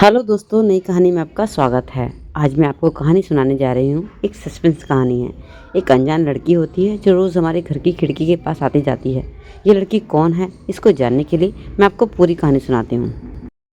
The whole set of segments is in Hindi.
हेलो दोस्तों, नई कहानी में आपका स्वागत है। आज मैं आपको कहानी सुनाने जा रही हूँ। एक सस्पेंस कहानी है। एक अनजान लड़की होती है जो रोज़ हमारे घर की खिड़की के पास आती जाती है। ये लड़की कौन है, इसको जानने के लिए मैं आपको पूरी कहानी सुनाती हूँ।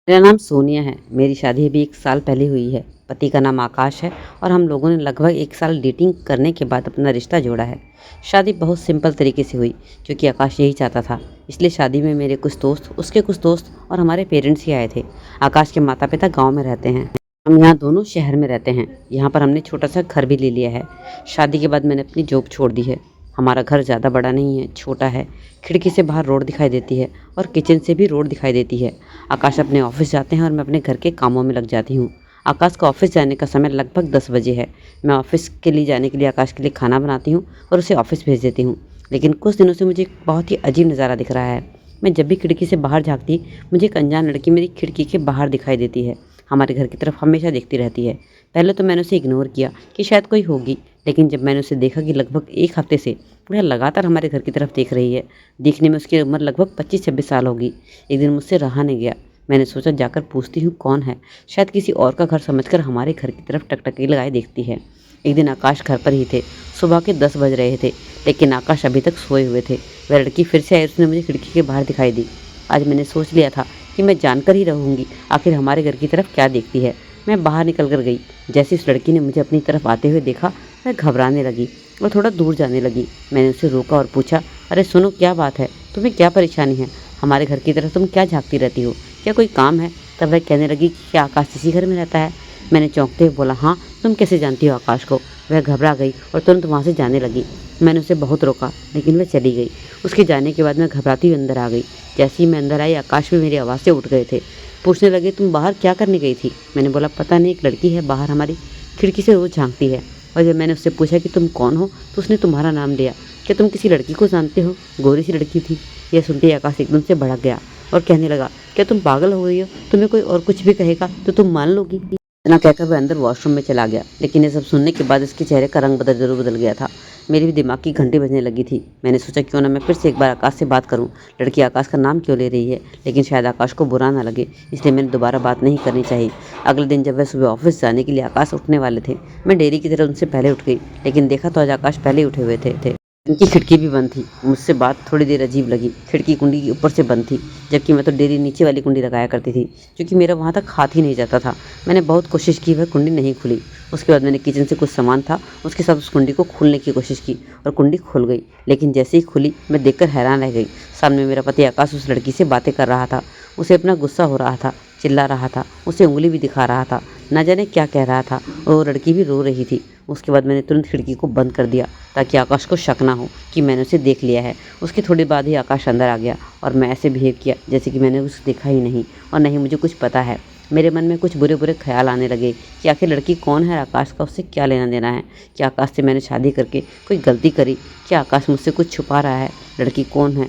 मेरा नाम सोनिया है। मेरी शादी अभी 1 साल पहले हुई है। पति का नाम आकाश है और हम लोगों ने लगभग 1 साल डेटिंग करने के बाद अपना रिश्ता जोड़ा है। शादी बहुत सिंपल तरीके से हुई क्योंकि आकाश यही चाहता था। इसलिए शादी में मेरे कुछ दोस्त, उसके कुछ दोस्त और हमारे पेरेंट्स ही आए थे। आकाश के माता पिता गाँव में रहते हैं। हम यहाँ दोनों शहर में रहते हैं। यहाँ पर हमने छोटा सा घर भी ले लिया है। शादी के बाद मैंने अपनी जॉब छोड़ दी है। हमारा घर ज़्यादा बड़ा नहीं है, छोटा है। खिड़की से बाहर रोड दिखाई देती है और किचन से भी रोड दिखाई देती है। आकाश अपने ऑफिस जाते हैं और मैं अपने घर के कामों में लग जाती हूँ। आकाश का ऑफिस जाने का समय लगभग 10 बजे है। मैं ऑफिस के लिए जाने के लिए आकाश के लिए खाना बनाती हूँ और उसे ऑफिस भेज देती हूँ। लेकिन कुछ दिनों से मुझे एक बहुत ही अजीब नज़ारा दिख रहा है। मैं जब भी खिड़की से बाहर झाँकती, मुझे एक अनजान लड़की मेरी खिड़की के बाहर दिखाई देती है। हमारे घर की तरफ हमेशा देखती रहती है। पहले तो मैंने उसे इग्नोर किया कि शायद कोई होगी, लेकिन जब मैंने उसे देखा कि लगभग 1 हफ्ते से वह लगातार हमारे घर की तरफ देख रही है। देखने में उसकी उम्र लगभग 25-26 साल होगी। एक दिन मुझसे रहा नहीं गया। मैंने सोचा जाकर पूछती हूँ कौन है, शायद किसी और का घर समझकर हमारे घर की तरफ टकटकी लगाए देखती है। एक दिन आकाश घर पर ही थे। सुबह के 10 बज रहे थे, लेकिन आकाश अभी तक सोए हुए थे। वह लड़की फिर से आई, उसने मुझे खिड़की के बाहर दिखाई दी। आज मैंने सोच लिया था कि मैं जानकर ही रहूँगी आखिर हमारे घर की तरफ क्या देखती है। मैं बाहर निकल कर गई। जैसे उस लड़की ने मुझे अपनी तरफ आते हुए देखा, वह घबराने लगी और थोड़ा दूर जाने लगी। मैंने उसे रोका और पूछा, अरे सुनो, क्या बात है, तुम्हें क्या परेशानी है? हमारे घर की तरफ तुम क्या झाँकती रहती हो? क्या कोई काम है? तब वह कहने लगी कि क्या आकाश इसी घर में रहता है? मैंने चौंकते हुए बोला, हाँ, तुम कैसे जानती हो आकाश को? वह घबरा गई और तुरंत वहाँ से जाने लगी। मैंने उसे बहुत रोका, लेकिन वह चली गई। उसके जाने के बाद मैं घबराती हुई अंदर आ गई। जैसे ही मैं अंदर आई, आकाश भी मेरी आवाज़ से उठ गए थे। पूछने लगे, तुम बाहर क्या करने गई थी? मैंने बोला, पता नहीं, एक लड़की है बाहर हमारी खिड़की से रोज़ झाँकती है। और जब मैंने उससे पूछा कि तुम कौन हो, तो उसने तुम्हारा नाम लिया। क्या तुम किसी लड़की को जानते हो? गोरी सी लड़की थी। यह सुनते ही आकाश एकदम से भड़क गया और कहने लगा, क्या तुम पागल हो गई हो? तुम्हें कोई और कुछ भी कहेगा तो तुम मान लोगी? इतना कहकर वह अंदर वॉशरूम में चला गया। लेकिन ये सब सुनने के बाद इसके चेहरे का रंग जरूर बदल गया था। मेरी भी दिमाग की घंटी बजने लगी थी। मैंने सोचा क्यों ना मैं फिर से एक बार आकाश से बात करूं। लड़की आकाश का नाम क्यों ले रही है? लेकिन शायद आकाश को बुरा ना लगे, इसलिए मैंने दोबारा बात नहीं करनी चाहिए। अगले दिन जब वह सुबह ऑफिस जाने के लिए आकाश उठने वाले थे, मैं डेयरी की तरह उनसे पहले उठ गई। लेकिन देखा तो आज आकाश पहले उठे हुए थे। उनकी खिड़की भी बंद थी। मुझसे बात थोड़ी देर अजीब लगी। खिड़की कुंडी की ऊपर से बंद थी, जबकि मैं तो डेयरी नीचे वाली कुंडी लगाया करती थी, क्योंकि मेरा वहाँ तक हाथ ही नहीं जाता था। मैंने बहुत कोशिश की, वह कुंडी नहीं खुली। उसके बाद मैंने किचन से कुछ सामान था, उसके साथ उस कुंडी को खोलने की कोशिश की और कुंडी खुल गई। लेकिन जैसे ही खुली, मैं देखकर हैरान रह गई। सामने मेरा पति आकाश उस लड़की से बातें कर रहा था। उसे अपना गुस्सा हो रहा था, चिल्ला रहा था, उसे उंगली भी दिखा रहा था, न जाने क्या कह रहा था, और वो लड़की भी रो रही थी। उसके बाद मैंने तुरंत खिड़की को बंद कर दिया ताकि आकाश को शक ना हो कि मैंने उसे देख लिया है। उसके थोड़ी बाद ही आकाश अंदर आ गया और मैं ऐसे बिहेव किया जैसे कि मैंने उसे देखा ही नहीं और नहीं मुझे कुछ पता है। मेरे मन में कुछ बुरे बुरे ख्याल आने लगे कि आखिर लड़की कौन है, आकाश का उससे क्या लेना देना है? क्या आकाश से मैंने शादी करके कोई गलती करी? क्या आकाश मुझसे कुछ छुपा रहा है? लड़की कौन है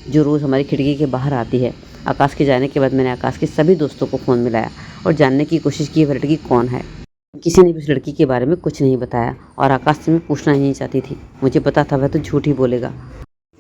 जो रोज़ हमारी खिड़की के बाहर आती है? आकाश के जाने के बाद मैंने आकाश के सभी दोस्तों को फ़ोन मिलाया और जानने की कोशिश की वह लड़की कौन है। किसी ने भी उस लड़की के बारे में कुछ नहीं बताया और आकाश से मैं पूछना ही नहीं चाहती थी। मुझे पता था वह तो झूठ ही बोलेगा।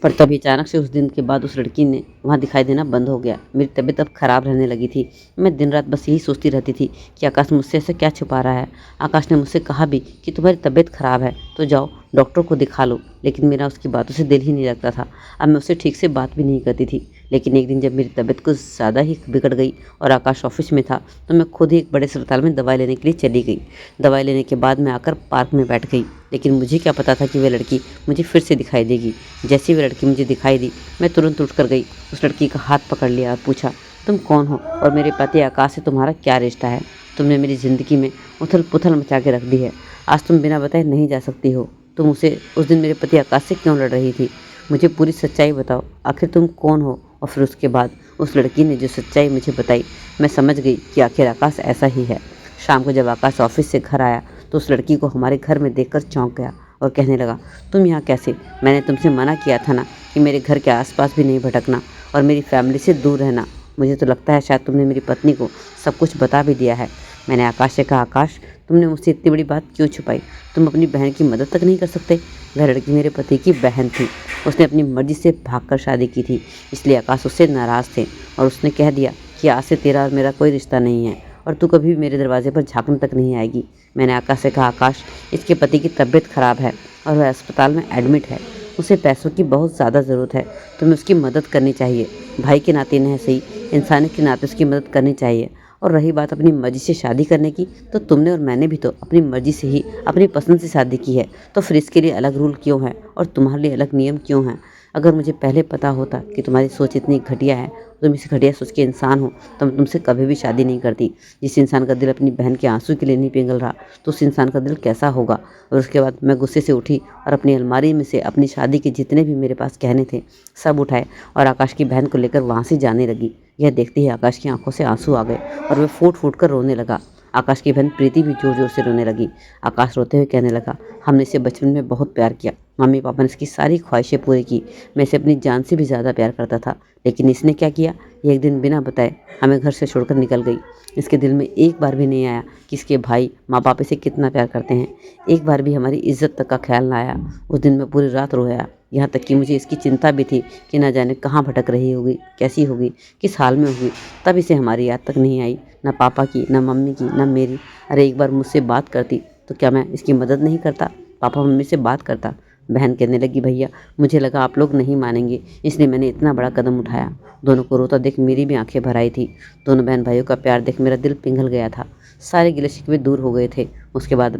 पर तभी अचानक से उस दिन के बाद उस लड़की ने वहाँ दिखाई देना बंद हो गया। मेरी तबीयत अब ख़राब रहने लगी थी। मैं दिन रात बस यही सोचती रहती थी कि आकाश मुझसे ऐसा क्या छुपा रहा है। आकाश ने मुझसे कहा भी कि तुम्हारी तबीयत ख़राब है तो जाओ डॉक्टर को दिखा लो, लेकिन मेरा उसकी बातों से दिल ही नहीं लगता था। अब मैं उससे ठीक से बात भी नहीं करती थी। लेकिन एक दिन जब मेरी तबीयत कुछ ज़्यादा ही बिगड़ गई और आकाश ऑफिस में था, तो मैं खुद ही एक बड़े अस्पताल में दवाई लेने के लिए चली गई। दवाई लेने के बाद मैं आकर पार्क में बैठ गई। लेकिन मुझे क्या पता था कि वह लड़की मुझे फिर से दिखाई देगी। जैसे ही वह लड़की मुझे दिखाई दी, मैं तुरंत उठ कर गई, उस लड़की का हाथ पकड़ लिया और पूछा, तुम कौन हो और मेरे पति आकाश से तुम्हारा क्या रिश्ता है? तुमने मेरी ज़िंदगी में उथल पुथल मचा के रख दी है। आज तुम बिना बताए नहीं जा सकती हो। तुम उस दिन मेरे पति आकाश से क्यों लड़ रही थी? मुझे पूरी सच्चाई बताओ, आखिर तुम कौन हो? और फिर उसके बाद उस लड़की ने जो सच्चाई मुझे बताई, मैं समझ गई कि आखिर आकाश ऐसा ही है। शाम को जब आकाश ऑफिस से घर आया तो उस लड़की को हमारे घर में देखकर चौंक गया और कहने लगा, तुम यहाँ कैसे? मैंने तुमसे मना किया था ना कि मेरे घर के आसपास भी नहीं भटकना और मेरी फैमिली से दूर रहना। मुझे तो लगता है शायद तुमने मेरी पत्नी को सब कुछ बता भी दिया है। मैंने आकाश से कहा, आकाश, तुमने मुझसे इतनी बड़ी बात क्यों छुपाई? तुम अपनी बहन की मदद तक नहीं कर सकते? वह लड़की मेरे पति की बहन थी। उसने अपनी मर्जी से भागकर शादी की थी, इसलिए आकाश उससे नाराज़ थे और उसने कह दिया कि आज से तेरा और मेरा कोई रिश्ता नहीं है और तू कभी भी मेरे दरवाजे पर झाँकने तक नहीं आएगी। मैंने आकाश से कहा, आकाश, इसके पति की तबीयत खराब है और वह अस्पताल में एडमिट है। उसे पैसों की बहुत ज़्यादा ज़रूरत है। तुम्हें उसकी मदद करनी चाहिए। भाई के नाते नहीं सही, इंसानियत के नाते उसकी मदद करनी चाहिए। और रही बात अपनी मर्ज़ी से शादी करने की, तो तुमने और मैंने भी तो अपनी मर्ज़ी से ही, अपनी पसंद से शादी की है। तो फिर इसके लिए अलग रूल क्यों है और तुम्हारे लिए अलग नियम क्यों हैं? अगर मुझे पहले पता होता कि तुम्हारी सोच इतनी घटिया है, तुम इस घटिया सोच के इंसान हो, तो मैं तुमसे कभी भी शादी नहीं करती। जिस इंसान का दिल अपनी बहन के आंसू के लिए नहीं पिघल रहा, तो उस इंसान का दिल कैसा होगा? और उसके बाद मैं गुस्से से उठी और अपनी अलमारी में से अपनी शादी के जितने भी मेरे पास गहने थे सब उठाए और आकाश की बहन को लेकर वहाँ से जाने लगी। यह देखते ही आकाश की आंखों से आंसू आ गए और वह फूट फूट कर रोने लगा। आकाश की बहन प्रीति भी जोर जोर से रोने लगी। आकाश रोते हुए कहने लगा, हमने इसे बचपन में बहुत प्यार किया। मम्मी पापा ने इसकी सारी ख्वाहिशें पूरी की। मैं इसे अपनी जान से भी ज़्यादा प्यार करता था, लेकिन इसने क्या किया? ये एक दिन बिना बताए हमें घर से छोड़कर निकल गई। इसके दिल में एक बार भी नहीं आया कि इसके भाई माँ बाप इसे कितना प्यार करते हैं। एक बार भी हमारी इज्जत तक का ख्याल ना आया। उस दिन मैं पूरी रात रोया, यहाँ तक कि मुझे इसकी चिंता भी थी कि ना जाने कहाँ भटक रही होगी, कैसी होगी, किस हाल में होगी। तब इसे हमारी याद तक नहीं आई, ना पापा की, ना मम्मी की, ना मेरी। अरे एक बार मुझसे बात करती तो क्या मैं इसकी मदद नहीं करता? पापा मम्मी से बात करता। बहन कहने लगी, भैया मुझे लगा आप लोग नहीं मानेंगे, इसलिए मैंने इतना बड़ा कदम उठाया। दोनों को रोता देख मेरी भी आंखें भर आई थी। दोनों बहन भाइयों का प्यार देख मेरा दिल पिघल गया था। सारे गिले शिकवे दूर हो गए थे। उसके बाद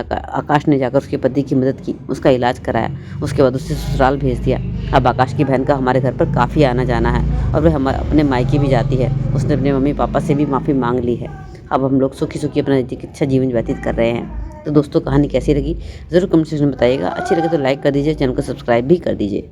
आकाश ने जाकर उसके पति की मदद की, उसका इलाज कराया। उसके बाद उसे ससुराल भेज दिया। अब आकाश की बहन का हमारे घर पर काफ़ी आना जाना है और वह अपने मायके भी जाती है। उसने अपने मम्मी पापा से भी माफ़ी मांग ली है। अब हम लोग सुखी सुखी अपना अच्छा जीवन व्यतीत कर रहे हैं। तो दोस्तों, कहानी कैसी लगी ज़रूर कमेंट सेक्शन में बताइएगा। अच्छी लगे तो लाइक कर दीजिए, चैनल को सब्सक्राइब भी कर दीजिए।